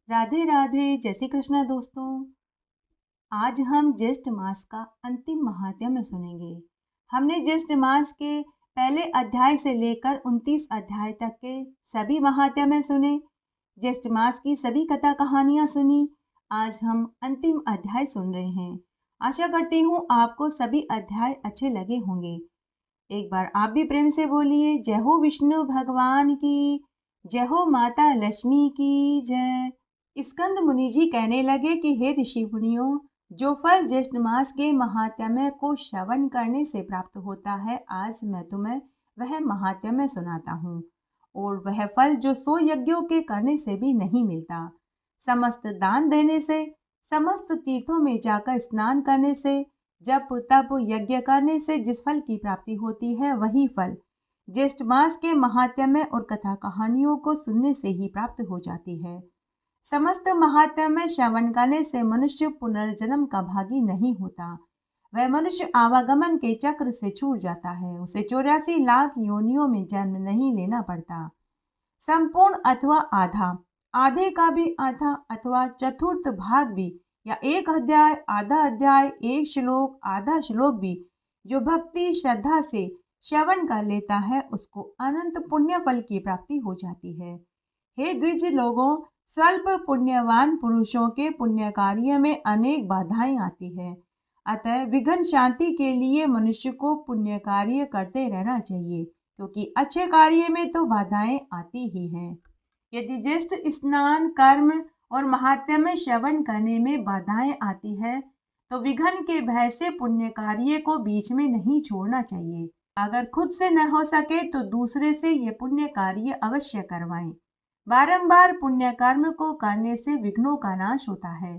राधे राधे, जय श्री कृष्णा दोस्तों। आज हम ज्येष्ठ मास का अंतिम महात्म्य सुनेंगे। हमने ज्येष्ठ मास के पहले अध्याय से लेकर 29 अध्याय तक के सभी महात्म्य सुने, ज्येष्ठ मास की सभी कथा कहानियां सुनी। आज हम अंतिम अध्याय सुन रहे हैं। आशा करती हूँ आपको सभी अध्याय अच्छे लगे होंगे। एक बार आप भी प्रेम से बोलिए, जय हो विष्णु भगवान की, जय हो माता लक्ष्मी की जय। स्कंद मुनि जी कहने लगे कि हे ऋषि मुनियों, जो फल ज्येष्ठ मास के महात्म्य को श्रवण करने से प्राप्त होता है, आज मैं तुम्हें वह महात्म्य सुनाता हूँ। और वह फल जो 100 यज्ञों के करने से भी नहीं मिलता, समस्त दान देने से, समस्त तीर्थों में जाकर स्नान करने से, जप तप यज्ञ करने से जिस फल की प्राप्ति होती है, वही फल ज्येष्ठ मास के महात्म्य और कथा कहानियों को सुनने से ही प्राप्त हो जाती है। समस्त महात्म्य श्रवण करने से मनुष्य पुनर्जन्म का भागी नहीं होता। वह मनुष्य आवागमन के चक्र से छूट जाता है। उसे 84 लाख योनियों में जन्म नहीं लेना पड़ता। संपूर्ण अथवा आधा, आधे का भी आधा अथवा चतुर्थ भाग भी, या एक अध्याय, आधा अध्याय, एक श्लोक, आधा श्लोक भी जो भक्ति श्रद्धा से श्रवण कर लेता है, उसको अनंत पुण्य फल की प्राप्ति हो जाती है। हे द्विज लोगों, स्वल्प पुण्यवान पुरुषों के पुण्य कार्य में अनेक बाधाएं आती है। अतः विघ्न शांति के लिए मनुष्य को पुण्य कार्य करते रहना चाहिए, क्योंकि अच्छे कार्य में तो बाधाएं आती ही हैं। यदि ज्येष्ठ स्नान कर्म और महात्म्य श्रवण करने में बाधाएं आती है, तो विघ्न के भय से पुण्य कार्य को बीच में नहीं छोड़ना चाहिए। अगर खुद से न हो सके तो दूसरे से ये पुण्य कार्य अवश्य करवाएं। बारंबार पुण्य कर्म को करने से विघ्नों का नाश होता है।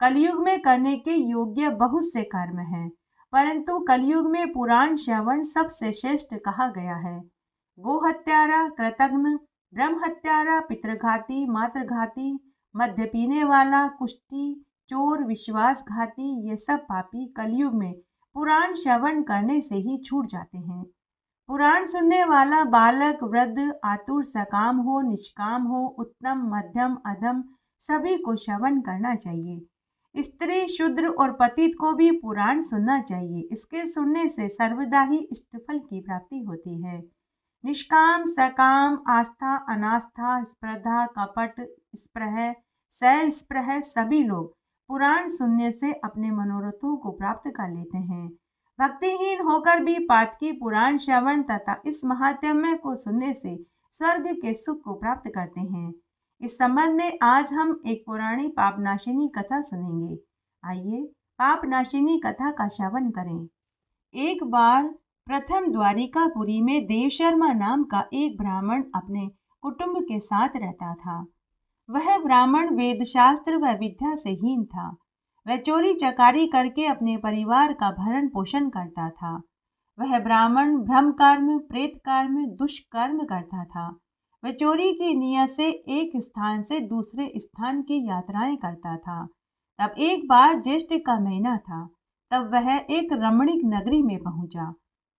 कलयुग में करने के योग्य बहुत से कर्म हैं, परंतु कलयुग में पुराण श्रवण सबसे श्रेष्ठ कहा गया है। गो हत्यारा, कृतघ्न, ब्रह्म हत्यारा, पितृघाती, मातृघाती, मद्य पीने वाला, कुष्ठी, चोर, विश्वासघाती, ये सब पापी कलयुग में पुराण श्रवण करने से ही छूट जाते हैं। पुराण सुनने वाला बालक, वृद्ध, आतुर, सकाम हो, निष्काम हो, उत्तम, मध्यम, अधम, सभी को श्रवण करना चाहिए। स्त्री, शूद्र और पतित को भी पुराण सुनना चाहिए। इसके सुनने से सर्वदा ही इष्टफल की प्राप्ति होती है। निष्काम, सकाम, आस्था, अनास्था, स्पर्धा, कपट, स्पृह, सस्पृह सभी लोग पुराण सुनने से अपने मनोरथों को प्राप्त कर लेते हैं। भक्तिहीन होकर भी पातकी पुराण श्रवण तथा इस महात्म्य को सुनने से स्वर्ग के सुख को प्राप्त करते हैं। इस संबंध में आज हम एक पुरानी पापनाशिनी कथा सुनेंगे। आइए पापनाशिनी कथा का श्रवण करें। एक बार प्रथम द्वारिकापुरी में देवशर्मा नाम का एक ब्राह्मण अपने कुटुंब के साथ रहता था। वह ब्राह्मण वेदशास्त्र व विद्या से हीन था। वह चोरी चकारी करके अपने परिवार का भरण पोषण करता था। वह ब्राह्मण ब्रह्म कर्म, प्रेत कर्म, दुष्कर्म करता था। वह चोरी की नीयत से एक स्थान से दूसरे स्थान की यात्राएं करता था। तब एक बार ज्येष्ठ का महीना था। तब वह एक रमणीक नगरी में पहुंचा।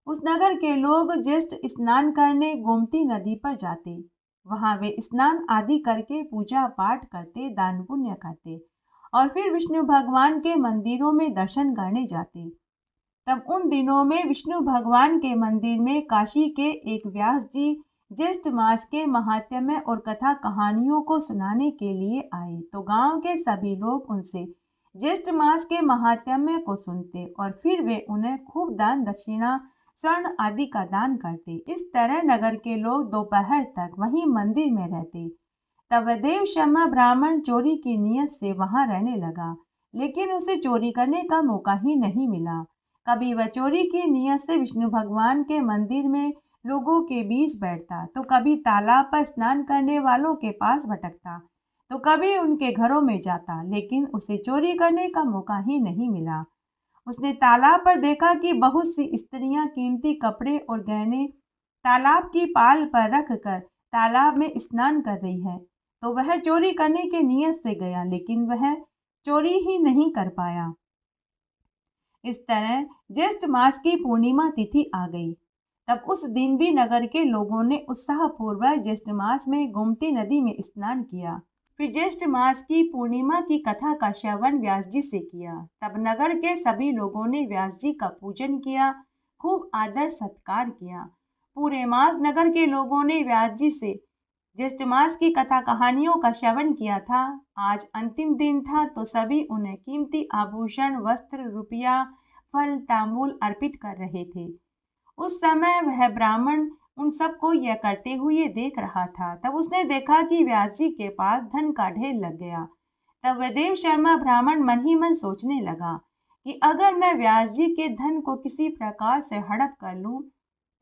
उस नगर के लोग ज्येष्ठ स्नान करने गोमती नदी पर जाते। वहां वे स्नान आदि करके पूजा पाठ करते, दान पुण्य करते और फिर विष्णु भगवान के मंदिरों में दर्शन करने जाते। तब उन दिनों में विष्णु भगवान के मंदिर में काशी के एक व्यास जी ज्येष्ठ मास के महात्म्य और कथा कहानियों को सुनाने के लिए आए, तो गांव के सभी लोग उनसे ज्येष्ठ मास के महात्म्य को सुनते और फिर वे उन्हें खूब दान दक्षिणा, स्वर्ण आदि का दान करते। इस तरह नगर के लोग दोपहर तक वहीं मंदिर में रहते। तब वह देवशर्मा ब्राह्मण चोरी की नीयत से वहां रहने लगा, लेकिन उसे चोरी करने का मौका ही नहीं मिला। कभी वह चोरी की नीयत से विष्णु भगवान के मंदिर में लोगों के बीच बैठता, तो कभी तालाब पर स्नान करने वालों के पास भटकता, तो कभी उनके घरों में जाता, लेकिन उसे चोरी करने का मौका ही नहीं मिला। उसने तालाब पर देखा कि बहुत सी स्त्रियां कीमती कपड़े और गहने तालाब की पाल पर रख कर तालाब में स्नान कर रही है, तो वह चोरी करने के नियत से गया, लेकिन वह चोरी ही नहीं कर पाया। इस तरह ज्येष्ठ मास की पूर्णिमा तिथि आ गई। तब उस दिन भी नगर के लोगों ने उत्साहपूर्वक ज्येष्ठ मास में गोमती नदी में स्नान किया। फिर ज्येष्ठ मास की पूर्णिमा की कथा का श्रवण व्यास जी से किया। तब नगर के सभी लोगों ने व्यास जी का पूजन किया, खूब आदर सत्कार किया। पूरे मास नगर के लोगों ने व्यास जी से ज्येष्ठ मास की कथा कहानियों का श्रवण किया था। आज अंतिम दिन था तो सभी उन्हें कीमती आभूषण, वस्त्र, रुपया, फल, तांबूल अर्पित कर रहे थे। उस समय वह ब्राह्मण उन सबको यह करते हुए देख रहा था। तब उसने देखा कि व्यास जी के पास धन का ढेर लग गया। तब वह देव शर्मा ब्राह्मण मन ही मन सोचने लगा कि अगर मैं व्यास जी के धन को किसी प्रकार से हड़प कर लूं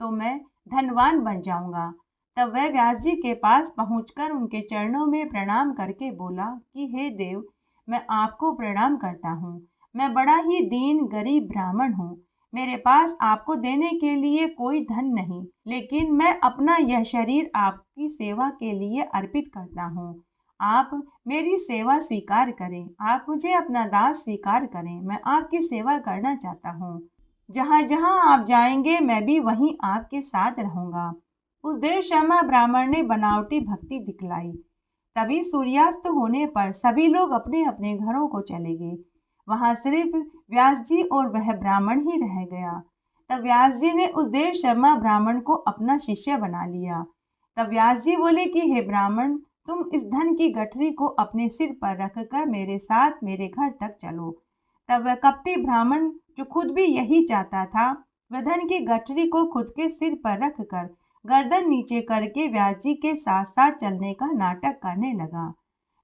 तो मैं धनवान बन जाऊंगा। तब वह व्यास जी के पास पहुंचकर उनके चरणों में प्रणाम करके बोला कि हे देव, मैं आपको प्रणाम करता हूँ। मैं बड़ा ही दीन गरीब ब्राह्मण हूँ। मेरे पास आपको देने के लिए कोई धन नहीं, लेकिन मैं अपना यह शरीर आपकी सेवा के लिए अर्पित करता हूँ। आप मेरी सेवा स्वीकार करें, आप मुझे अपना दास स्वीकार करें। मैं आपकी सेवा करना चाहता हूँ। जहाँ जहाँ आप जाएंगे मैं भी वहीं आपके साथ रहूंगा। उस देव शर्मा ब्राह्मण ने बनावटी भक्ति दिखलाई। तभी सूर्यास्त होने पर सभी लोग अपने अपने घरों को चले गए। वहां सिर्फ व्यास जी और वह ब्राह्मण ही रह गया। तब व्यास जी ने उस देव शर्मा ब्राह्मण को अपना शिष्य बना लिया। तब व्यास जी बोले कि हे ब्राह्मण, तुम इस धन की गठरी को अपने सिर पर रखकर मेरे साथ मेरे घर तक चलो। तब वह कपटी ब्राह्मण, जो खुद भी यही चाहता था, वह धन की गठरी को खुद के सिर पर रखकर गर्दन नीचे करके व्यास जी के साथ साथ चलने का नाटक करने लगा।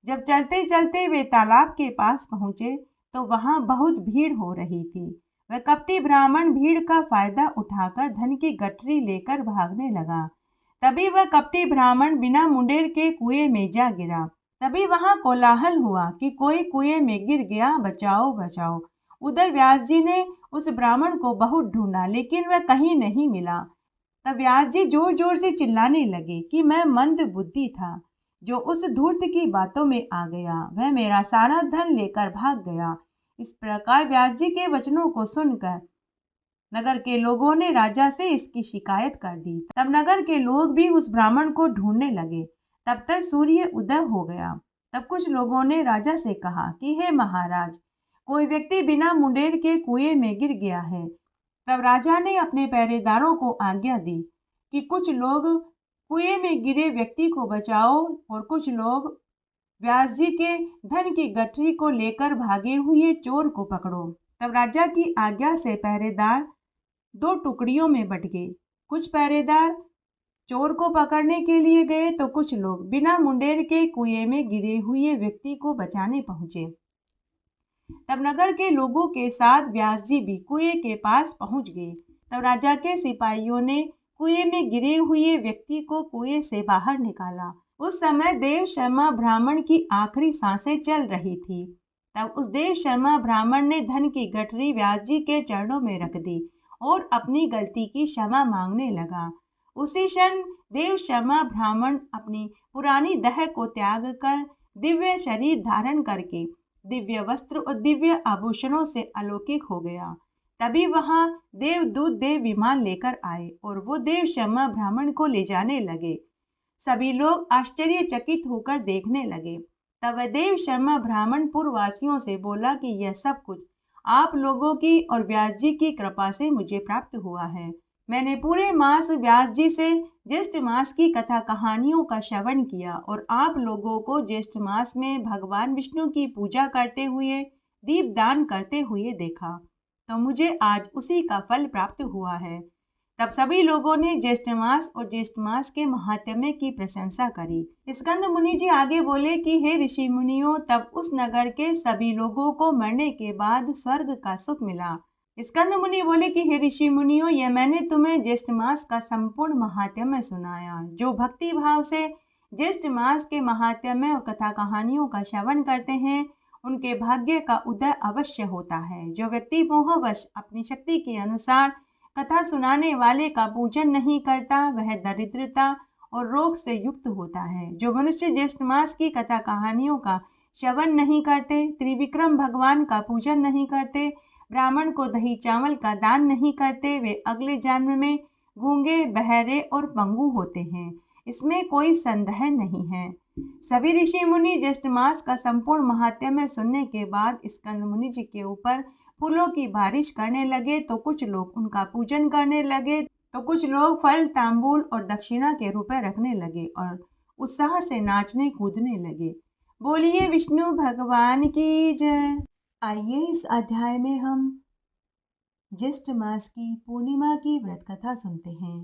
जब चलते चलते वे तालाब के पास पहुंचे तो वहां बहुत भीड़ हो रही थी। वह कपटी ब्राह्मण भीड़ का फायदा उठाकर धन की गठरी लेकर भागने लगा। तभी वह कपटी ब्राह्मण बिना मुंडेर के कुएं में जा गिरा। तभी वहां कोलाहल हुआ कि कोई कुएं में गिर गया, बचाओ बचाओ। उधर व्यास जी ने उस ब्राह्मण को बहुत ढूंढा, लेकिन वह कहीं नहीं मिला। तब व्यास जी जोर जोर से चिल्लाने लगे कि मैं मंद बुद्धि था, जो उस धूर्त की बातों में आ गया। वह मेरा सारा धन लेकर भाग गया। इस प्रकार व्यास जी के वचनों को सुनकर नगर के लोगों ने राजा से इसकी शिकायत कर दी। तब नगर के लोग भी उस ब्राह्मण को ढूंढने लगे। तब तक सूर्य उदय हो गया। तब कुछ लोगों ने राजा से कहा कि हे महाराज, कोई व्यक्ति बिना मुंडेर के कुएं में गिर गया है। तब राजा ने अपने पहरेदारों को आज्ञा दी कि कुछ लोग कुएं में गिरे व्यक्ति को बचाओ और कुछ लोग व्यास जी के धन की गठरी को लेकर भागे हुए चोर को पकड़ो। तब राजा की आज्ञा से पहरेदार दो टुकड़ियों में बट गए। कुछ पहरेदार चोर को पकड़ने के लिए गए तो कुछ लोग बिना मुंडेर के कुएं में गिरे हुए व्यक्ति को बचाने पहुंचे। तब नगर के लोगों के साथ व्यास जी भी कुएं के पास पहुंच गए। तब राजा के सिपाहियों ने कुएं में गिरे हुए व्यक्ति को कुएं से बाहर निकाला। उस समय देव शर्मा ब्राह्मण की आखिरी सांसें चल रही थी। तब उस देव शर्मा ब्राह्मण ने धन की गठरी व्यास जी के चरणों में रख दी और अपनी गलती की क्षमा मांगने लगा। उसी क्षण देव शर्मा ब्राह्मण अपनी पुरानी देह को त्याग कर दिव्य शरीर धारण करके दिव्य वस्त्र और दिव्य आभूषणों से अलौकिक हो गया। तभी वहां देवदूत देव विमान लेकर आए और वो देव शर्मा ब्राह्मण को ले जाने लगे। सभी लोग आश्चर्यचकित होकर देखने लगे। तब वह देव शर्मा ब्राह्मण पूर्ववासियों से बोला कि यह सब कुछ आप लोगों की और व्यास जी की कृपा से मुझे प्राप्त हुआ है। मैंने पूरे मास व्यास जी से ज्येष्ठ मास की कथा कहानियों का श्रवण किया और आप लोगों को ज्येष्ठ मास में भगवान विष्णु की पूजा करते हुए, दीपदान करते हुए देखा, तो मुझे आज उसी का फल प्राप्त हुआ है। तब सभी लोगों ने ज्येष्ठ मास और ज्येष्ठ मास के महात्म्य की प्रशंसा करी। स्कंद मुनि जी आगे बोले कि हे ऋषि मुनियों, तब उस नगर के सभी लोगों को मरने के बाद स्वर्ग का सुख मिला। स्कंद मुनि बोले कि हे ऋषि मुनियों, यह मैंने तुम्हें ज्येष्ठ मास का संपूर्ण महात्म्य सुनाया। जो भक्ति भाव से ज्येष्ठ मास के महात्म्य और कथा कहानियों का श्रवण करते हैं, उनके भाग्य का उदय अवश्य होता है। जो व्यक्ति मोहवश अपनी शक्ति के अनुसार कथा सुनाने वाले का पूजन नहीं करता, वह दरिद्रता और रोग से युक्त होता है। जो मनुष्य ज्येष्ठ मास की कथा कहानियों का श्रवण नहीं करते, त्रिविक्रम भगवान का पूजन नहीं करते, ब्राह्मण को दही चावल का दान नहीं करते, वे अगले जन्म में गूंगे, बहरे और पंगु होते हैं। इसमें कोई संदेह नहीं है। सभी ऋषि मुनि ज्येष्ठ मास का संपूर्ण महात्म्य सुनने के बाद स्कंद मुनि जी के ऊपर फूलों की बारिश करने लगे। तो कुछ लोग उनका पूजन करने लगे, तो कुछ लोग फल, तांबूल और दक्षिणा के रुपए रखने लगे और उत्साह से नाचने कूदने लगे। बोलिए विष्णु भगवान की जय। आइए इस अध्याय में हम ज्येष्ठ मास की पूर्णिमा की व्रत कथा सुनते हैं।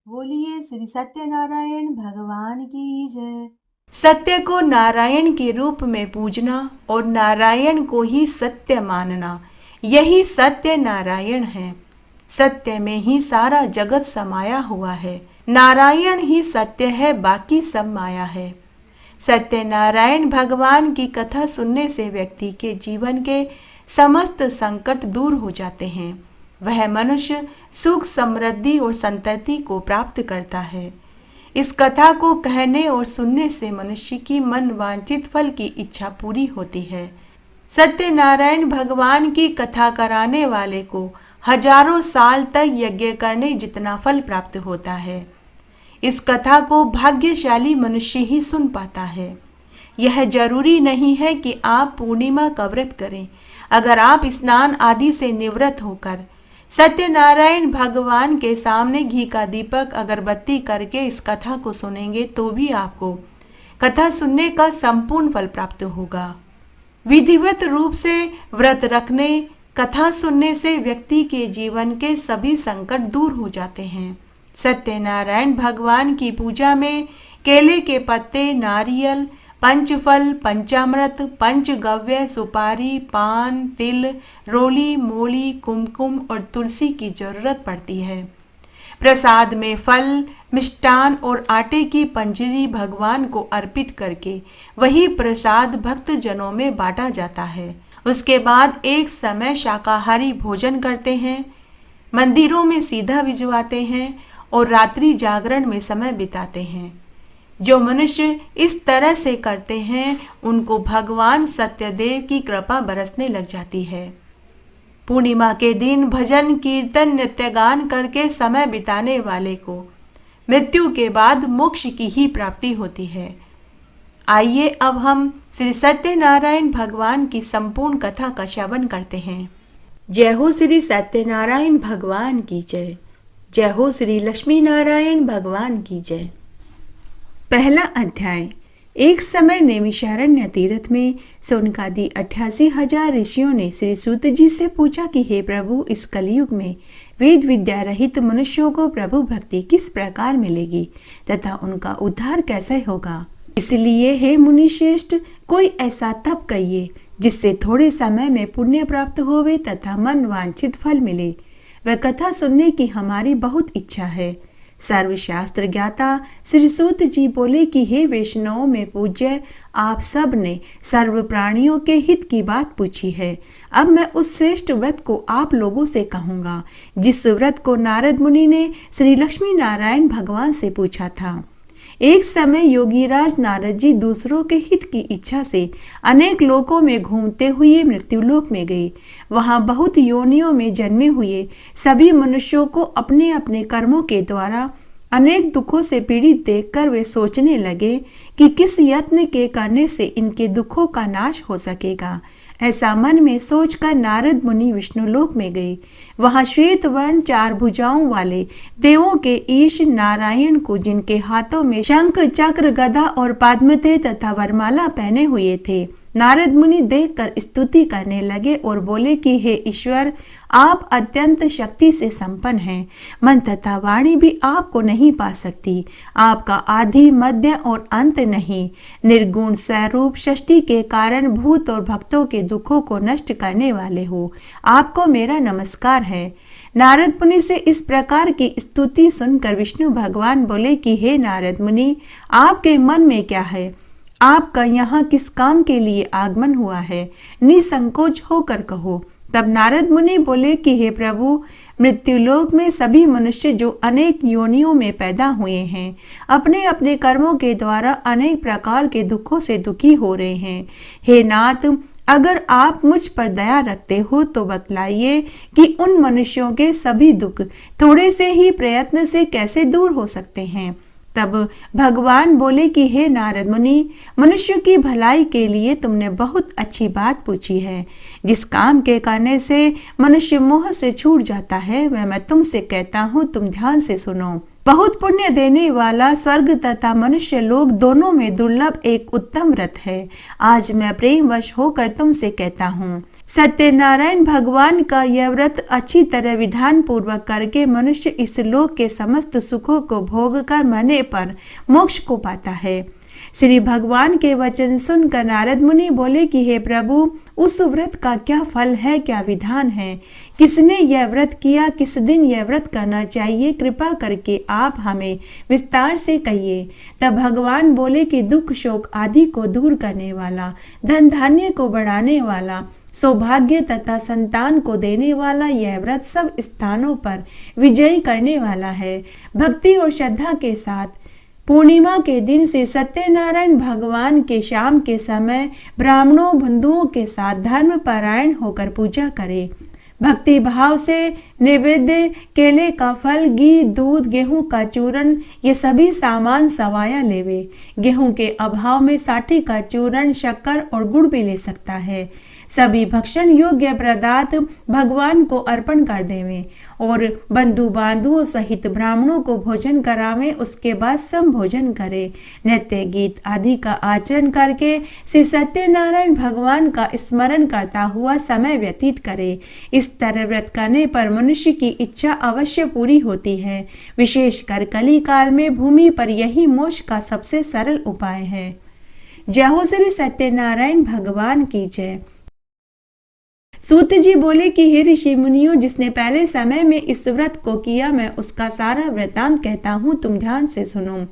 बोलिए श्री सत्यनारायण भगवान की जय। सत्य को नारायण के रूप में पूजना और नारायण को ही सत्य मानना, यही सत्य नारायण है। सत्य में ही सारा जगत समाया हुआ है। नारायण ही सत्य है, बाकी सब माया है। सत्यनारायण भगवान की कथा सुनने से व्यक्ति के जीवन के समस्त संकट दूर हो जाते हैं। वह मनुष्य सुख, समृद्धि और संतति को प्राप्त करता है। इस कथा को कहने और सुनने से मनुष्य की मन वांछित फल की इच्छा पूरी होती है। सत्यनारायण भगवान की कथा कराने वाले को हजारों साल तक यज्ञ करने जितना फल प्राप्त होता है। इस कथा को भाग्यशाली मनुष्य ही सुन पाता है। यह जरूरी नहीं है कि आप पूर्णिमा का व्रत करें। अगर आप स्नान आदि से निवृत्त होकर सत्यनारायण भगवान के सामने घी का दीपक अगरबत्ती करके इस कथा को सुनेंगे तो भी आपको कथा सुनने का संपूर्ण फल प्राप्त होगा। विधिवत रूप से व्रत रखने, कथा सुनने से व्यक्ति के जीवन के सभी संकट दूर हो जाते हैं। सत्यनारायण भगवान की पूजा में केले के पत्ते, नारियल, पंचफल, पंचामृत, पंचगव्य, सुपारी, पान, तिल, रोली, मोली, कुमकुम और तुलसी की जरूरत पड़ती है। प्रसाद में फल, मिष्टान और आटे की पंजरी भगवान को अर्पित करके वही प्रसाद भक्त जनों में बांटा जाता है। उसके बाद एक समय शाकाहारी भोजन करते हैं, मंदिरों में सीधा भिजवाते हैं और रात्रि जागरण में समय बिताते हैं। जो मनुष्य इस तरह से करते हैं उनको भगवान सत्यदेव की कृपा बरसने लग जाती है। पूर्णिमा के दिन भजन, कीर्तन, नृत्य गान करके समय बिताने वाले को मृत्यु के बाद मोक्ष की ही प्राप्ति होती है। आइए अब हम श्री सत्यनारायण भगवान की संपूर्ण कथा का श्रवण करते हैं। जय हो श्री सत्यनारायण भगवान की जय। जय हो श्री लक्ष्मी नारायण भगवान की जय। पहला अध्याय। एक समय नैमिषारण्य तीर्थ में सोनकादि 88,000 ऋषियों ने श्री सूत जी से पूछा कि हे प्रभु, इस कलयुग में वेद विद्या रहित मनुष्यों को प्रभु भक्ति किस प्रकार मिलेगी तथा उनका उद्धार कैसे होगा। इसलिए हे मुनि श्रेष्ठ, कोई ऐसा तप कहिए जिससे थोड़े समय में पुण्य प्राप्त होवे तथा मन वांछित फल मिले। वह कथा सुनने की हमारी बहुत इच्छा है। सर्वशास्त्र ज्ञाता श्री सूत जी बोले कि हे वैष्णवों में पूज्य, आप सब ने सर्व प्राणियों के हित की बात पूछी है। अब मैं उस श्रेष्ठ व्रत को आप लोगों से कहूँगा जिस व्रत को नारद मुनि ने श्री लक्ष्मी नारायण भगवान से पूछा था। एक समय योगीराज नारद जी दूसरों के हित की इच्छा से अनेक लोकों में घूमते हुए मृत्युलोक में गए। वहां बहुत योनियों में जन्मे हुए सभी मनुष्यों को अपने अपने कर्मों के द्वारा अनेक दुखों से पीड़ित देखकर वे सोचने लगे कि किस यत्न के करने से इनके दुखों का नाश हो सकेगा। ऐसा मन में सोचकर नारद मुनि विष्णुलोक में गए। वहां श्वेत वर्ण 4 भुजाओं वाले देवों के ईश नारायण को, जिनके हाथों में शंख, चक्र, गदा और पद्म थे तथा वरमाला पहने हुए थे, नारद मुनि देखकर स्तुति करने लगे और बोले कि हे ईश्वर, आप अत्यंत शक्ति से संपन्न हैं। मन तथा वाणी भी आपको नहीं पा सकती। आपका आदि, मध्य और अंत नहीं। निर्गुण स्वरूप सृष्टि के कारण भूत और भक्तों के दुखों को नष्ट करने वाले हो। आपको मेरा नमस्कार है। नारद मुनि से इस प्रकार की स्तुति सुनकर विष्णु भगवान बोले कि हे नारद मुनि, आपके मन में क्या है? आपका यहाँ किस काम के लिए आगमन हुआ है? निसंकोच होकर कहो। तब नारद मुनि बोले कि हे प्रभु, मृत्युलोक में सभी मनुष्य जो अनेक योनियों में पैदा हुए हैं, अपने अपने कर्मों के द्वारा अनेक प्रकार के दुखों से दुखी हो रहे हैं। हे नाथ, अगर आप मुझ पर दया रखते हो तो बतलाइए कि उन मनुष्यों के सभी दुख थोड़े से ही प्रयत्न से कैसे दूर हो सकते हैं। तब भगवान बोले कि हे नारद मुनि, मनुष्य की भलाई के लिए तुमने बहुत अच्छी बात पूछी है। जिस काम के करने से मनुष्य मोह से छूट जाता है वह मैं तुमसे कहता हूँ, तुम ध्यान से सुनो। बहुत पुण्य देने वाला स्वर्ग तथा मनुष्य लोक दोनों में दुर्लभ एक उत्तम व्रत है। आज मैं प्रेमवश होकर तुमसे कहता हूँ। सत्यनारायण भगवान का यह व्रत अच्छी तरह विधान पूर्वक करके मनुष्य इस लोक के समस्त सुखों को भोग कर मरने पर मोक्ष को पाता है। श्री भगवान के वचन सुनकर नारद मुनि बोले कि हे प्रभु, उस व्रत का क्या फल है, क्या विधान है, किसने यह व्रत किया, किस दिन यह व्रत करना चाहिए, कृपा करके आप हमें विस्तार से कहिए। तब भगवान बोले कि दुख शोक आदि को दूर करने वाला, धन धान्य को बढ़ाने वाला, सौभाग्य तथा संतान को देने वाला यह व्रत सब स्थानों पर विजयी करने वाला है। भक्ति और श्रद्धा के साथ पूर्णिमा के दिन से सत्यनारायण भगवान के शाम के समय ब्राह्मणों बंधुओं के साथ धर्म परायण होकर पूजा करें। भक्ति भाव से नैवेद्य, केले का फल, घी, दूध, गेहूं का चूर्ण ये सभी सामान सवाया लेवे। गेहूं के अभाव में साठी का चूर्ण, शक्कर और गुड़ भी ले सकता है। सभी भक्षण योग्य पदार्थ भगवान को अर्पण कर देवे और बंधु बांधुओं सहित ब्राह्मणों को भोजन करावे। उसके बाद सम भोजन करे, नृत्य गीत आदि का आचरण करके श्री सत्यनारायण भगवान का स्मरण करता हुआ समय व्यतीत करे। इस तरह व्रत करने पर मनुष्य की इच्छा अवश्य पूरी होती है। विशेषकर कली काल में भूमि पर यही मोक्ष का सबसे सरल उपाय है। जय हो श्री सत्यनारायण भगवान की जय। सूत जी बोले कि हे ऋषि मुनियों, जिसने पहले समय में इस व्रत को किया मैं उसका सारा वृतांत कहता हूँ, तुम ध्यान से सुनो।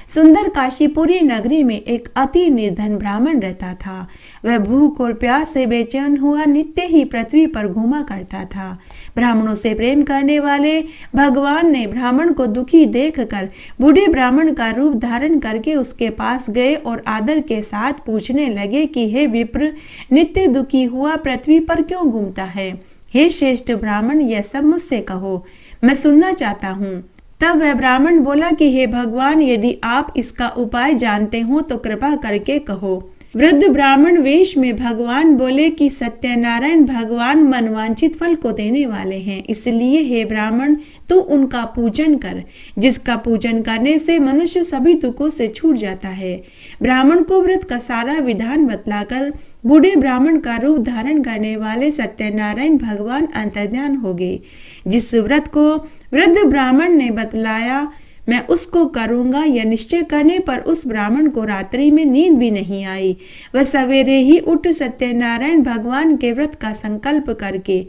सुंदर काशीपुरी नगरी में एक अति निर्धन ब्राह्मण रहता था। वह भूख और प्यास से बेचैन हुआ नित्य ही पृथ्वी पर घूमा करता था। ब्राह्मणों से प्रेम करने वाले भगवान ने ब्राह्मण को दुखी देखकर बूढ़े ब्राह्मण का रूप धारण करके उसके पास गए और आदर के साथ पूछने लगे कि हे विप्र, नित्य दुखी हुआ पृथ्वी पर क्यों घूमता है? हे श्रेष्ठ ब्राह्मण, यह सब मुझसे कहो, मैं सुनना चाहता हूँ। तब वह ब्राह्मण बोला कि हे भगवान, यदि आप इसका उपाय जानते हो तो कृपा करके कहो। वृद्ध ब्राह्मण वेश में भगवान बोले कि सत्यनारायण भगवान मनवांछित फल को देने वाले हैं, इसलिए हे ब्राह्मण तू उनका पूजन कर, जिसका पूजन करने से मनुष्य सभी दुखों से छूट जाता है। ब्राह्मण को व्रत का सारा विधान बतलाकर बूढ़े ब्राह्मण का रूप धारण करने वाले सत्यनारायण भगवान अंतर्ध्यान हो गए। जिस व्रत को वृद्ध ब्राह्मण ने बतलाया मैं उसको करूंगा, यह निश्चय करने पर उस ब्राह्मण को रात्रि में नींद भी नहीं आई। वह सवेरे ही उठ सत्यनारायण भगवान के व्रत का संकल्प करके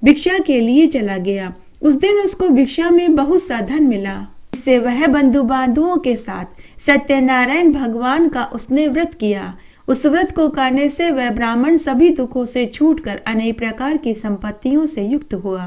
भिक्षा के लिए चला गया। उस दिन उसको भिक्षा में बहुत सा धन मिला, इससे वह बंधु बांधुओं के साथ सत्यनारायण भगवान का उसने व्रत किया। उस व्रत को करने से वह ब्राह्मण सभी दुखों से छूटकर अनेक प्रकार की संपत्तियों से युक्त हुआ।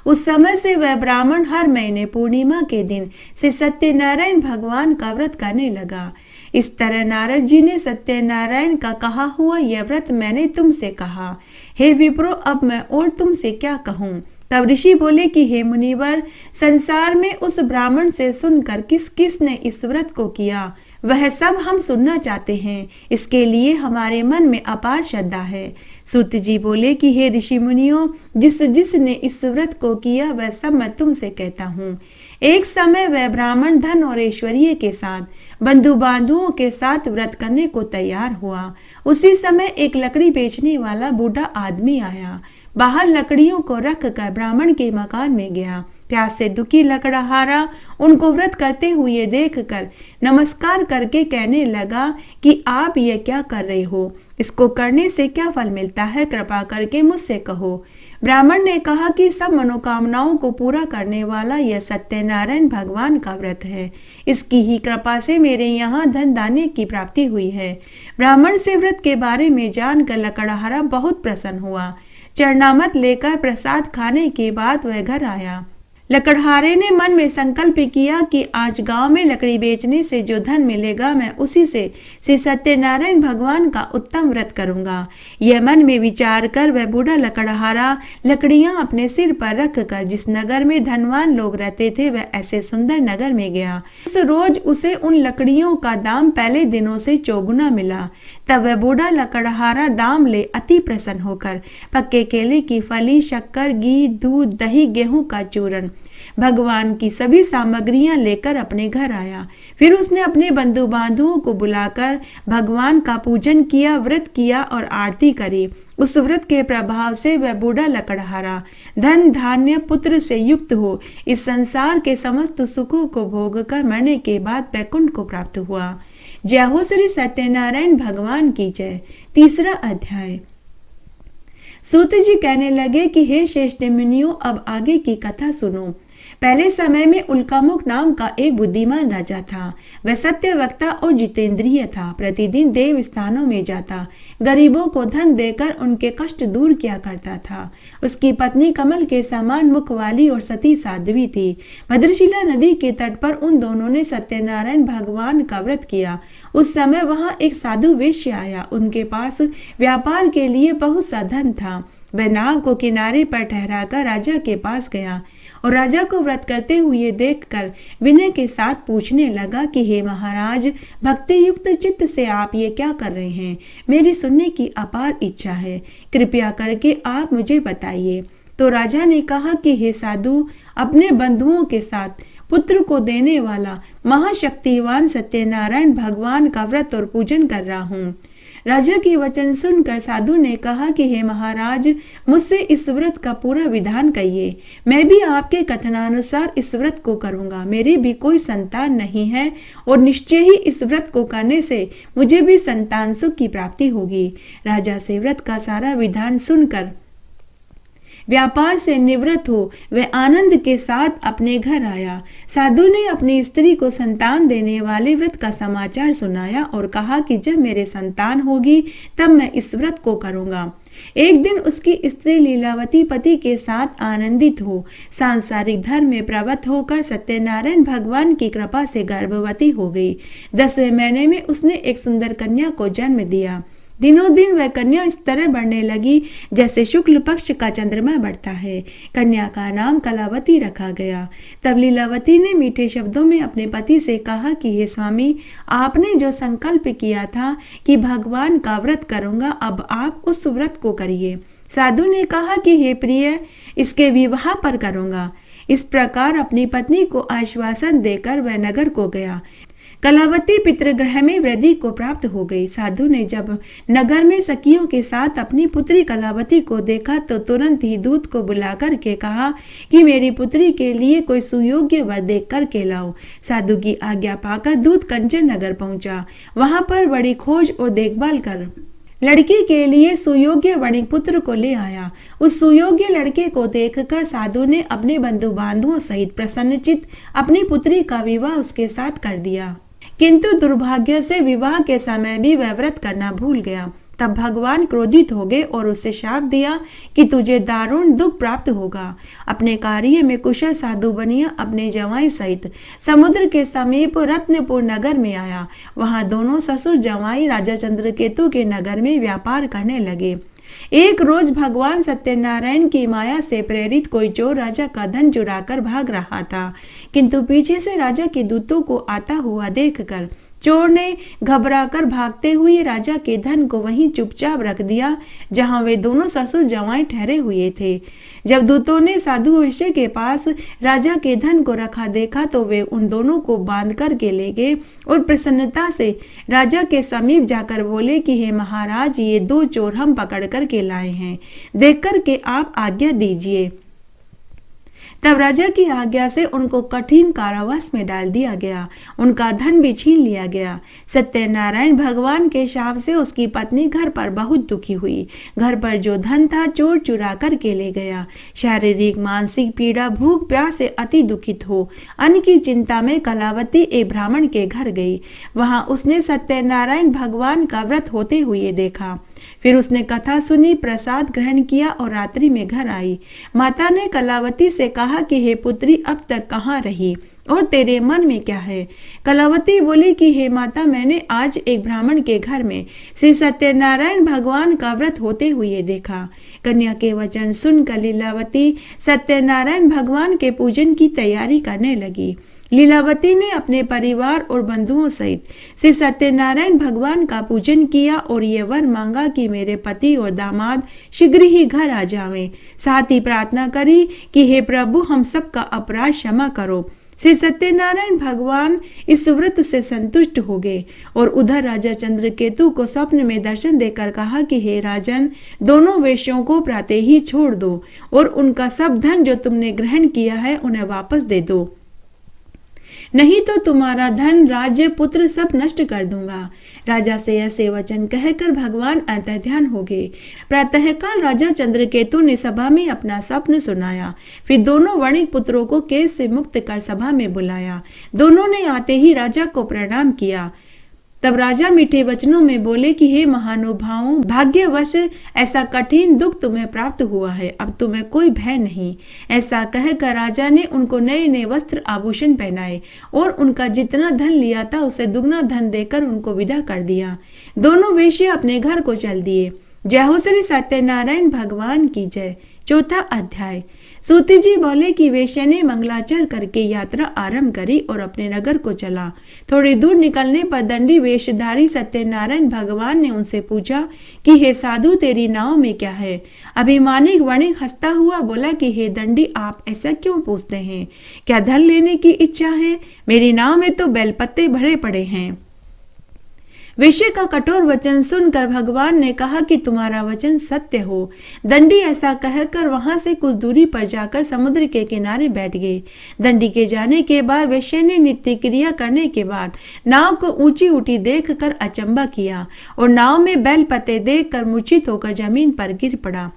उस समय से वह ब्राह्मण हर महीने पूर्णिमा के दिन से सत्यनारायण भगवान का व्रत करने लगा। इस तरह नारद जी ने सत्यनारायण का कहा हुआ यह व्रत मैंने तुमसे कहा। हे विप्रो, अब मैं और तुमसे क्या कहूँ? तब ऋषि बोले कि हे मुनिवर, संसार में उस ब्राह्मण से सुनकर किस किस ने इस व्रत को किया वह सब हम सुनना चाहते हैं। इसके लिए हमारे मन में अपार श्रद्धा है। सूत जी बोले कि हे ऋषि मुनियों, जिसने इस व्रत को किया वह सब मैं तुमसे कहता हूँ। एक समय वह ब्राह्मण धन और ऐश्वर्य के साथ बंधु बांधुओं के साथ व्रत करने को तैयार हुआ। उसी समय एक लकड़ी बेचने वाला बूढ़ा आदमी आया। बाहर लकड़ियों को रख कर ब्राह्मण के मकान में गया। प्यास से दुखी लकड़हारा उनको व्रत करते हुए देखकर नमस्कार करके कहने लगा कि आप ये क्या कर रहे हो? इसको करने से क्या फल मिलता है? कृपा करके मुझसे कहो। ब्राह्मण ने कहा कि सब मनोकामनाओं को पूरा करने वाला यह सत्यनारायण भगवान का व्रत है। इसकी ही कृपा से मेरे यहाँ धन धान्य की प्राप्ति हुई है। ब्राह्मण से व्रत के बारे में जानकर लकड़हारा बहुत प्रसन्न हुआ। चरणामत लेकर प्रसाद खाने के बाद वह घर आया। लकड़हारे ने मन में संकल्प किया कि आज गांव में लकड़ी बेचने से जो धन मिलेगा मैं उसी से श्री सत्यनारायण भगवान का उत्तम व्रत करूंगा। यह मन में विचार कर वह बूढ़ा लकड़हारा लकड़ियां अपने सिर पर रख कर जिस नगर में धनवान लोग रहते थे वह ऐसे सुंदर नगर में गया। उस रोज उसे उन लकड़ियों का दाम पहले दिनों से चौगुना मिला। तब वह बूढ़ा लकड़हारा दाम ले अति प्रसन्न होकर पक्के केले की फली, शक्कर, घी, दूध, दही, गेहूं का चूरन, भगवान की सभी सामग्रियां लेकर अपने घर आया। फिर उसने अपने बंधु बांधुओं को बुलाकर भगवान का पूजन किया, व्रत किया और आरती करी। उस व्रत के प्रभाव से वह बूढ़ा लकड़हारा धन, धान्य, पुत्र से युक्त हो इस संसार के समस्त सुखों को भोग कर मरने के बाद वैकुंठ को प्राप्त हुआ। जय हो श्री सत्यनारायण भगवान की जय। तीसरा अध्याय। सूत जी कहने लगे कि हे श्रेष्ठ मुनियों, अब आगे की कथा सुनो। पहले समय में उल्कामुख नाम का एक बुद्धिमान राजा था। वह सत्यवक्ता और जितेंद्रिय था। प्रतिदिन देव स्थानों में जाता, गरीबों को धन देकर उनके कष्ट दूर किया करता था। उसकी पत्नी कमल के समान मुख वाली और सती साध्वी थी। भद्रशिला नदी के तट पर उन दोनों ने सत्यनारायण भगवान का व्रत किया। उस समय वहां एक साधु वेश्य आया। उनके पास व्यापार के लिए बहुत सा धन था। वह नाव को किनारे पर ठहराकर राजा के पास गया और राजा को व्रत करते हुए देखकर विनय के साथ पूछने लगा कि हे महाराज, भक्ति युक्त चित्त से आप ये क्या कर रहे हैं? मेरी सुनने की अपार इच्छा है, कृपया करके आप मुझे बताइए। तो राजा ने कहा कि हे साधु, अपने बंधुओं के साथ पुत्र को देने वाला महाशक्तिवान सत्यनारायण भगवान का व्रत और पूजन कर रहा हूँ। राजा की वचन सुनकर साधु ने कहा कि हे महाराज, मुझसे इस व्रत का पूरा विधान कहिए। मैं भी आपके कथनानुसार इस व्रत को करूंगा। मेरी भी कोई संतान नहीं है और निश्चय ही इस व्रत को करने से मुझे भी संतान सुख की प्राप्ति होगी। राजा से व्रत का सारा विधान सुनकर व्यापार से निवृत्त हो वह आनंद के साथ अपने घर आया। साधु ने अपनी स्त्री को संतान देने वाले व्रत का समाचार सुनाया और कहा कि जब मेरे संतान होगी तब मैं इस व्रत को करूंगा। एक दिन उसकी स्त्री लीलावती पति के साथ आनंदित हो सांसारिक धर्म में प्रवृत्त होकर सत्यनारायण भगवान की कृपा से गर्भवती हो गई। 10वें महीने में उसने एक सुंदर कन्या को जन्म दिया। दिनों दिन वह कन्या इस तरह बढ़ने लगी जैसे शुक्ल पक्ष का चंद्रमा बढ़ता है। कन्या का नाम कलावती रखा गया। तब लीलावती ने मीठे शब्दों में अपने पति से कहा कि हे स्वामी, आपने जो संकल्प किया था कि भगवान का व्रत करूंगा, अब आप उस व्रत को करिए। साधु ने कहा कि हे प्रिय, इसके विवाह पर करूंगा। इस प्रकार अपनी पत्नी को आश्वासन देकर वह नगर को गया। कलावती पितृगृह में वृद्धि को प्राप्त हो गई। साधु ने जब नगर में सखियों के साथ अपनी पुत्री कलावती को देखा तो तुरंत ही दूत को बुलाकर के कहा कि मेरी पुत्री के लिए कोई सुयोग्य वर देख कर के लाओ। साधु की आज्ञा पाकर दूत कंचन नगर पहुंचा। वहां पर बड़ी खोज और देखभाल कर लड़की के लिए सुयोग्य वणिक पुत्र को ले आया। उस सुयोग्य लड़के को देखकर साधु ने अपने बंधु बांधुओं सहित प्रसन्नचित अपनी पुत्री का विवाह उसके साथ कर दिया। किंतु दुर्भाग्य से विवाह के समय भी वह व्रत करना भूल गया। तब भगवान क्रोधित हो गए और उसे शाप दिया कि तुझे दारुण दुख प्राप्त होगा। अपने कार्य में कुशल साधु बनिया अपने जवाई सहित समुद्र के समीप रत्नपुर नगर में आया। वहां दोनों ससुर जवाई राजा चंद्रकेतु के नगर में व्यापार करने लगे। एक रोज भगवान सत्यनारायण की माया से प्रेरित कोई चोर राजा का धन चुराकर भाग रहा था, किंतु पीछे से राजा के दूतों को आता हुआ देखकर चोर ने घबराकर भागते हुए राजा के धन को वहीं चुपचाप रख दिया जहां वे दोनों ससुर जवाई ठहरे हुए थे। जब दूतों ने साधु वेश्या के पास राजा के धन को रखा देखा तो वे उन दोनों को बांध कर के ले गए और प्रसन्नता से राजा के समीप जाकर बोले कि हे महाराज, ये 2 चोर हम पकड़ कर के लाए हैं, देख कर के आप आज्ञा दीजिए। तब राजा की आज्ञा से उनको कठिन कारावास में डाल दिया गया। उनका धन भी छीन लिया गया। सत्यनारायण भगवान के शाप से उसकी पत्नी घर पर बहुत दुखी हुई। घर पर जो धन था चोर चुरा कर के ले गया। शारीरिक मानसिक पीड़ा, भूख प्यास से अति दुखित हो अन्न की चिंता में कलावती एक ब्राह्मण के घर गई। वहां उसने सत्यनारायण भगवान का व्रत होते हुए देखा। फिर उसने कथा सुनी, प्रसाद ग्रहण किया और रात्रि में घर आई। माता ने कलावती से कहा कि हे पुत्री, अब तक कहाँ रही और तेरे मन में क्या है? कलावती बोली कि हे माता, मैंने आज एक ब्राह्मण के घर में श्री सत्यनारायण भगवान का व्रत होते हुए देखा। कन्या के वचन सुनकर लीलावती सत्यनारायण भगवान के पूजन की तैयारी करने लगी। लीलावती ने अपने परिवार और बंधुओं सहित श्री सत्यनारायण भगवान का पूजन किया और ये वर मांगा कि मेरे पति और दामाद शीघ्र ही घर आ जावें। साथ ही प्रार्थना करी कि हे प्रभु, हम सबका अपराध क्षमा करो। श्री सत्यनारायण भगवान इस व्रत से संतुष्ट हो गए और उधर राजा चंद्रकेतु को स्वप्न में दर्शन देकर कहा कि हे राजन, दोनों वेश्यों को प्रातः ही छोड़ दो और उनका सब धन जो तुमने ग्रहण किया है उन्हें वापस दे दो, नहीं तो तुम्हारा धन, राज्य, पुत्र सब नष्ट कर दूंगा। राजा से ऐसे वचन कहकर भगवान अंतर्ध्यान हो गए। प्रातःकाल राजा चंद्रकेतु ने सभा में अपना स्वप्न सुनाया। फिर दोनों वणिक पुत्रों को केस से मुक्त कर सभा में बुलाया। दोनों ने आते ही राजा को प्रणाम किया। तब राजा मीठे वचनों में बोले कि हे महानुभावों, भाग्यवश ऐसा कठिन दुख तुम्हें प्राप्त हुआ है, अब तुम्हें कोई भय नहीं। ऐसा कहकर राजा ने उनको नए नए वस्त्र आभूषण पहनाए और उनका जितना धन लिया था उसे दुगना धन देकर उनको विदा कर दिया। दोनों वेश्या अपने घर को चल दिए। जय हो श्री सत्यनारायण भगवान की जय। चौथा अध्याय। सूत जी बोले कि वेश्या ने मंगलाचरण करके यात्रा आरंभ करी और अपने नगर को चला। थोड़ी दूर निकलने पर दंडी वेशधारी सत्यनारायण भगवान ने उनसे पूछा कि हे साधु, तेरी नाव में क्या है? अभिमानिक वणिक हंसता हुआ बोला कि हे दंडी, आप ऐसा क्यों पूछते हैं? क्या धन लेने की इच्छा है? मेरी नाव में तो बेलपत्ते भरे पड़े हैं। वेश्या का कठोर वचन सुनकर भगवान ने कहा कि तुम्हारा वचन सत्य हो। दंडी ऐसा कहकर वहां से कुछ दूरी पर जाकर समुद्र के किनारे बैठ गए। दंडी के जाने के बाद वेश्या ने नित्य क्रिया करने के बाद नाव को ऊंची उठी देखकर अचंबा किया और नाव में बैल पत्ते देखकर मूर्छित होकर जमीन पर गिर पड़ा।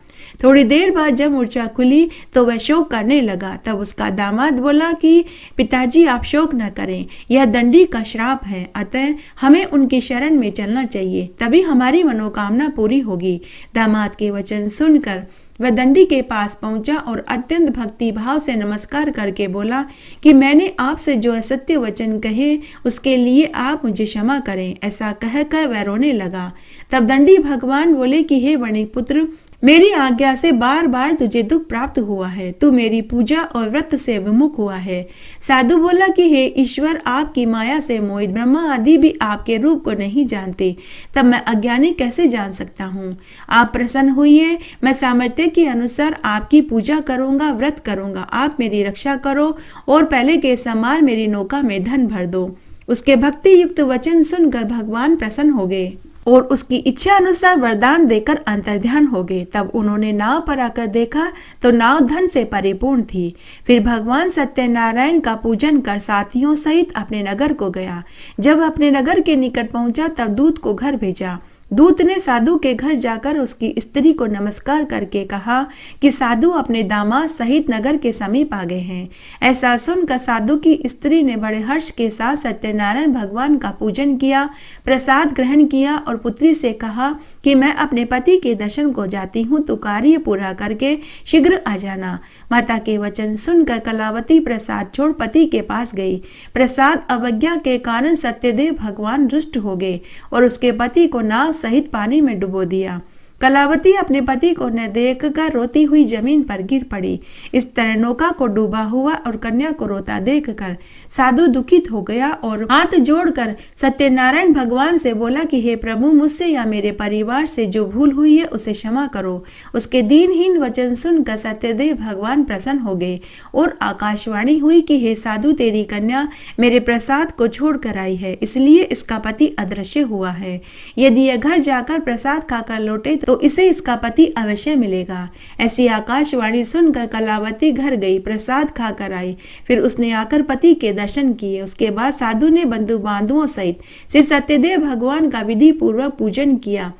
थोड़ी देर बाद जब मूर्छा खुली तो वह शोक करने लगा। तब उसका दामाद बोला कि पिताजी, आप शोक न करें, यह दंडी का श्राप है, अतः हमें उनकी शरण में चलना चाहिए, तभी हमारी मनोकामना पूरी होगी। दामाद के वचन सुनकर वह दंडी के पास पहुंचा और अत्यंत भक्ति भाव से नमस्कार करके बोला कि मैंने आपसे जो असत्य वचन कहे उसके लिए आप मुझे क्षमा करें। ऐसा कहकर वह रोने लगा। तब दंडी भगवान बोले कि हे वणिक पुत्र, मेरी आज्ञा से बार बार तुझे दुख प्राप्त हुआ है, तू मेरी पूजा और व्रत से विमुख हुआ है। साधु बोला कि हे ईश्वर, आपकी माया से मोहित ब्रह्मा आदि भी आपके रूप को नहीं जानते, तब मैं अज्ञानी कैसे जान सकता हूँ? आप प्रसन्न हुई, मैं सामर्थ्य के अनुसार आपकी पूजा करूंगा, व्रत करूंगा। आप मेरी रक्षा करो और पहले के समान मेरी नौका में धन भर दो। उसके भक्ति युक्त वचन सुनकर भगवान प्रसन्न हो गए और उसकी इच्छा अनुसार वरदान देकर अंतर्ध्यान हो गए। तब उन्होंने नाव पर आकर देखा तो नाव धन से परिपूर्ण थी। फिर भगवान सत्यनारायण का पूजन कर साथियों सहित अपने नगर को गया। जब अपने नगर के निकट पहुंचा तब दूत को घर भेजा। दूत ने साधु के घर जाकर उसकी स्त्री को नमस्कार करके कहा कि साधु अपने दामाद सहित नगर के समीप आ गए हैं। ऐसा सुनकर साधु की स्त्री ने बड़े हर्ष के साथ सत्यनारायण भगवान का पूजन किया, प्रसाद ग्रहण किया और पुत्री से कहा कि मैं अपने पति के दर्शन को जाती हूँ, तो कार्य पूरा करके शीघ्र आ जाना। माता के वचन सुनकर कलावती प्रसाद छोड़ पति के पास गई। प्रसाद अवज्ञा के कारण सत्यदेव भगवान रुष्ट हो गए और उसके पति को नाव सहित पानी में डुबो दिया। कलावती अपने पति को न देखकर रोती हुई जमीन पर गिर पड़ी। इस तरह नौका को डूबा हुआ और कन्या को रोता देखकर साधु दुखित हो गया और हाथ जोड़कर सत्यनारायण भगवान से बोला कि हे प्रभु, मुझसे या मेरे परिवार से जो भूल हुई है उसे क्षमा करो। उसके दीनहीन वचन सुनकर सत्यदेव भगवान प्रसन्न हो गए और आकाशवाणी हुई कि हे साधु, तेरी कन्या मेरे प्रसाद को छोड़ कर आई है, इसलिए इसका पति अदृश्य हुआ है। यदि यह घर जाकर प्रसाद खाकर लौटे तो इसे इसका पति अवश्य मिलेगा। ऐसी आकाशवाणी सुनकर कलावती घर गई, प्रसाद खाकर आई। फिर उसने आकर पति के दर्शन किए। उसके बाद साधु ने बंधु बांधुओं सहित श्री सत्यदेव भगवान का विधि पूर्वक पूजन किया,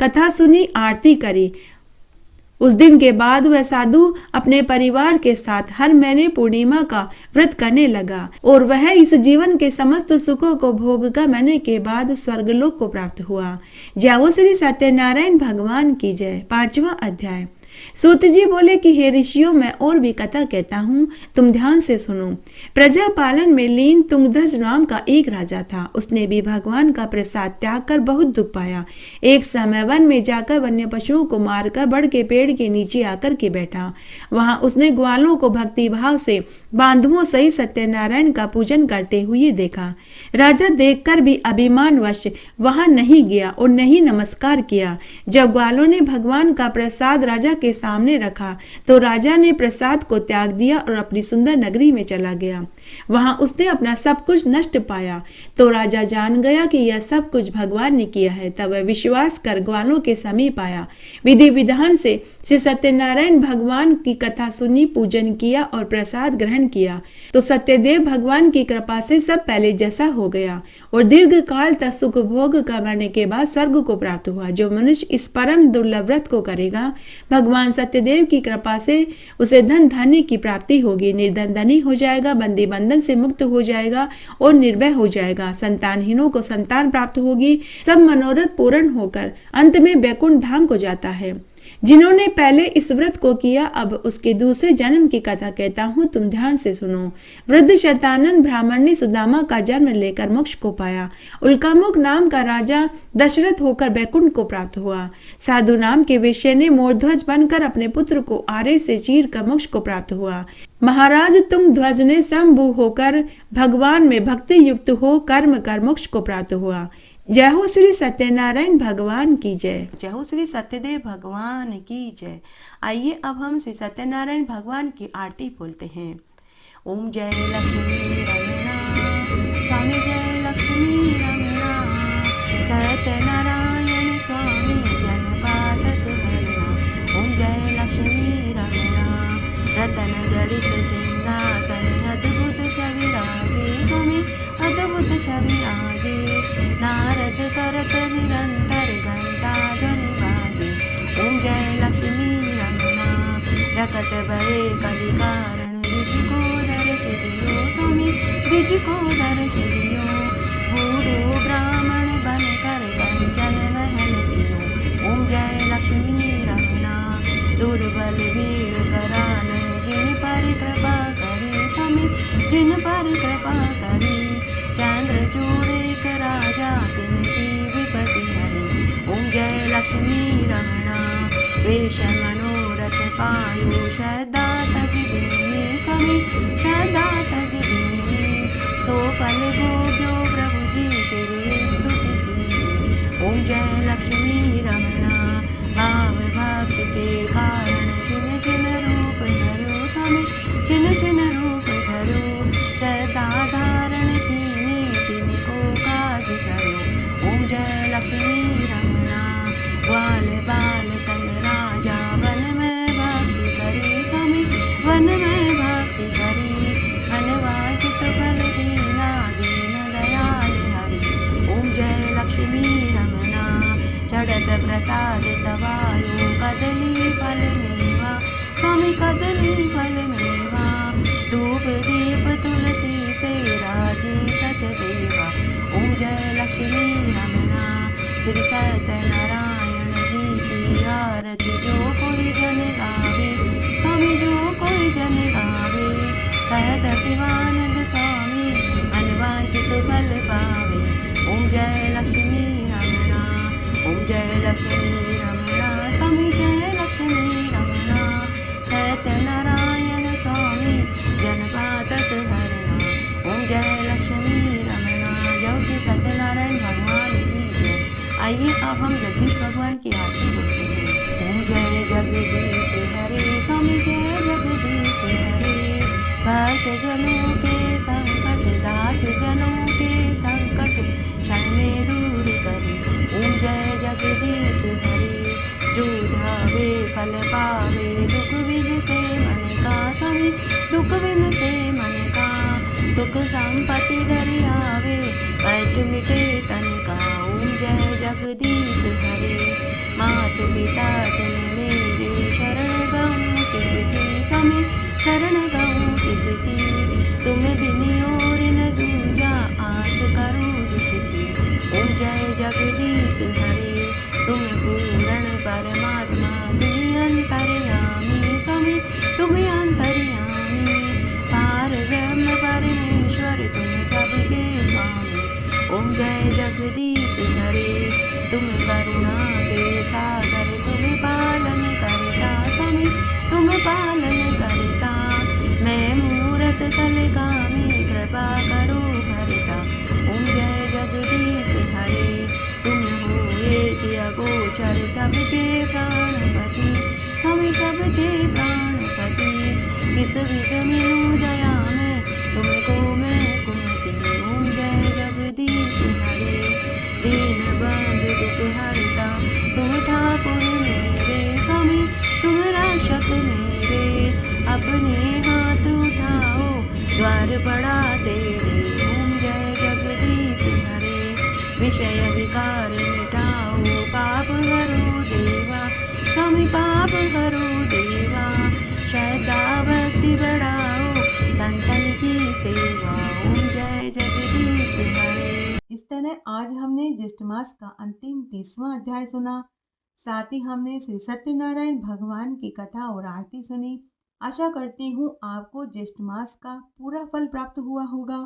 कथा सुनी, आरती करी। उस दिन के बाद वह साधु अपने परिवार के साथ हर महीने पूर्णिमा का व्रत करने लगा और वह इस जीवन के समस्त सुखों को भोग कर मरने के बाद स्वर्गलोक को प्राप्त हुआ। जय हो श्री सत्यनारायण भगवान की जय। 5वां अध्याय। सूत जी बोले कि हे ऋषियों, मैं और भी कथा कहता हूँ, तुम ध्यान से सुनो। प्रजा पालन में लीन तुंगध्वज नाम का एक राजा था। उसने भी भगवान का प्रसाद त्याग कर बहुत दुख पाया। एक समय वन में जाकर वन्य पशुओं को मारकर बड़ के पेड़ के नीचे आकर के बैठा। वहां उसने ग्वालों को भक्ति भाव से बांधुओं सहित सत्यनारायण का पूजन करते हुए देखा। राजा देखकर भी अभिमानवश वहां नहीं गया और नहीं नमस्कार किया। जब ग्वालों ने भगवान का प्रसाद राजा के सामने रखा तो राजा ने प्रसाद को त्याग दिया और अपनी सुंदर नगरी में चला गया। वहां उसने अपना सब कुछ नष्ट पाया तो राजा जान गया कि यह सब कुछ भगवान ने किया है। तब वह विश्वास कर ग्वालों के समीप आया। विधि विधान से श्री सत्यनारायण भगवान की कथा सुनी, पूजन किया और प्रसाद ग्रहण किया तो सत्यदेव भगवान की कृपा से सब पहले जैसा हो गया और दीर्घ काल तक सुख भोग करने के बाद स्वर्ग को प्राप्त हुआ। जो मनुष्य इस परम दुर्लभ व्रत को करेगा, भगवान सत्यदेव की कृपा से उसे धन धान्य की प्राप्ति होगी। निर्धन धनी हो जाएगा, बंदी बंधन से मुक्त हो जाएगा और निर्भय हो जाएगा। संतानहीनों को संतान प्राप्त होगी। सब मनोरथ पूर्ण होकर अंत में वैकुंठ धाम को जाता है। जिन्होंने पहले इस व्रत को किया, अब उसके दूसरे जन्म की कथा कहता हूँ, तुम ध्यान से सुनो। वृद्ध शतानन ब्राह्मण ने सुदामा का जन्म लेकर मोक्ष को पाया। उल्कामुख नाम का राजा दशरथ होकर वैकुंठ को प्राप्त हुआ। साधु नाम के वेश्य ने मोरध्वज बनकर अपने पुत्र को आरे से चीर कर मोक्ष को प्राप्त हुआ। महाराज तुंगध्वज ने शंभु होकर भगवान में भक्ति युक्त हो कर्म कर मोक्ष को प्राप्त हुआ। जय हो श्री सत्यनारायण भगवान की जय। जय हो श्री सत्यदेव भगवान की जय। आइए अब हम श्री सत्यनारायण भगवान की आरती बोलते हैं। ओम जय लक्ष्मी रमणा, स्वामी जय लक्ष्मी रमणा, सत्यनारायण स्वामी जन पाठक हरणा। ओम जय लक्ष्मी रमणा, रतन जड़ित सिंहासन अद्भुत छवि राजे, स्वामी अद्भुत छवि राजे। नारद करत निरंतर घंटा ध्वनि बाजे। ओम जय लक्ष्मी रमणा, रकत भये कलि कारण द्विज को दर्श दियो, स्वामी द्विज को दर्श दियो। बूढ़ो ब्राह्मण बन कर कंचन महल दियो। ओम जय लक्ष्मी रमणा, दुर्बल वीर कराल जिन पर कृपा करी, स्वामी जिन पर कृपा करी। चंद्रचूड़ एक राजा तिनकी विपत्ति हरी। ओम जय लक्ष्मी रमणा, वेश मनोरथ पायो श्रद्धा तज दीनी, स्वामी श्रद्धा तज दीनी। सो फल भोग्यो प्रभु जी तेरी स्तुति की। ओम जय लक्ष्मी रमणा, भाव भक्ति के कारण छिन छिन रूप धरो, स्वामी छिन छिन रूप धरो। श्रद्धा धारण कीनी तिनको काज सरो। ओम जय लक्ष्मी रमणा, ग्वाल बाल संग राजा वन में भक्ति करी, स्वामी वन में भक्ति करी। अनवांछित फल दीना दीन दयाल हरि। ओम जय लक्ष्मी रमणा, चढ़त प्रसाद सवायो कदली फल मेवा, स्वामी कदली फल मेवा। धूप दीप तुलसी से राजी सतदेवा। ओम जय लक्ष्मी रमणा, श्री सत्यनारायण जी की आरती जो कोई जन गावे, स्वामी जो कोई जन गावे। कहत शिवानंद स्वामी अनवांछित फल पावे। ओम जय लक्ष्मी रमणा, ओम जय लक्ष्मी रमणा, स्वामी जय लक्ष्मी रमणा। सत्यनारायण स्वामी जन पाठक हरणा। ओम जय लक्ष्मी रमणा। जय श्री सत्यनारायण भगवान की जय। आइए अब हम जगदीश भगवान की आरती बोलते हैं। ओम जय जगदीश हरे, स्वामी जय जगदीश हरे। भक्त जनों के संकट, दास जनों के संकट क्षण में दूर करे। ओम जय जगदीश हरे, जो ध्यावे फल पावे, दुख विन से मन का, स्वामी दुख विन से मन का। सुख संपत्ति घर आवे, कष्ट मिटे तन का। ओम जय जगदीश हरे, मात पिता तुम मेरे किसकी स्वामी शरण गऊँ किसकी। तुम बिन और न दूजा आस करूँ जिसकी। ओम जय जगदीश हरे तुम पूर्ण परमात्मा तुम अंतर्यामी स्वामी तुम अंतर्यामी। पार ब्रह्म परमेश्वर तुम सबके स्वामी। ओम जय जगदीश हरे तुम करुणा के सागर तुम पालन करता स्वामी तुम पालन करता। मैं मूरत कलकामी कृपा करो भरता। ओम जय जगदीश हरे तुम हो एक अगोचर सबके प्राणपति स्वामी सबके प्राणपति। किस विध मिलूं दया में तुमको मैं कुमति। ओम जय जगदीश हरे दीन बंधु दुख हरता तुम ठाकुर मेरे स्वामी तुम रक्षक मेरे। अपने हाथ उठाओ द्वार बड़ा तेरे। ओम जय जगदीश हरे विषय विकार मिटाओ पाप हरो देवा स्वामी पाप हरो देवा। श्रद्धा भक्ति बढ़ाओ संतन की सेवा। ओम जय जगदीश हरे। इस तरह आज हमने ज्येष्ठ मास का अंतिम 30वां अध्याय सुना। साथ ही हमने श्री सत्यनारायण भगवान की कथा और आरती सुनी। आशा करती हूँ आपको ज्येष्ठ मास का पूरा फल प्राप्त हुआ होगा।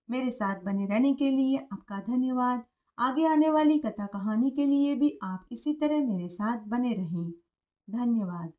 मेरे साथ बने रहने के लिए आपका धन्यवाद। आगे आने वाली कथा कहानी के लिए भी आप इसी तरह मेरे साथ बने रहें। धन्यवाद।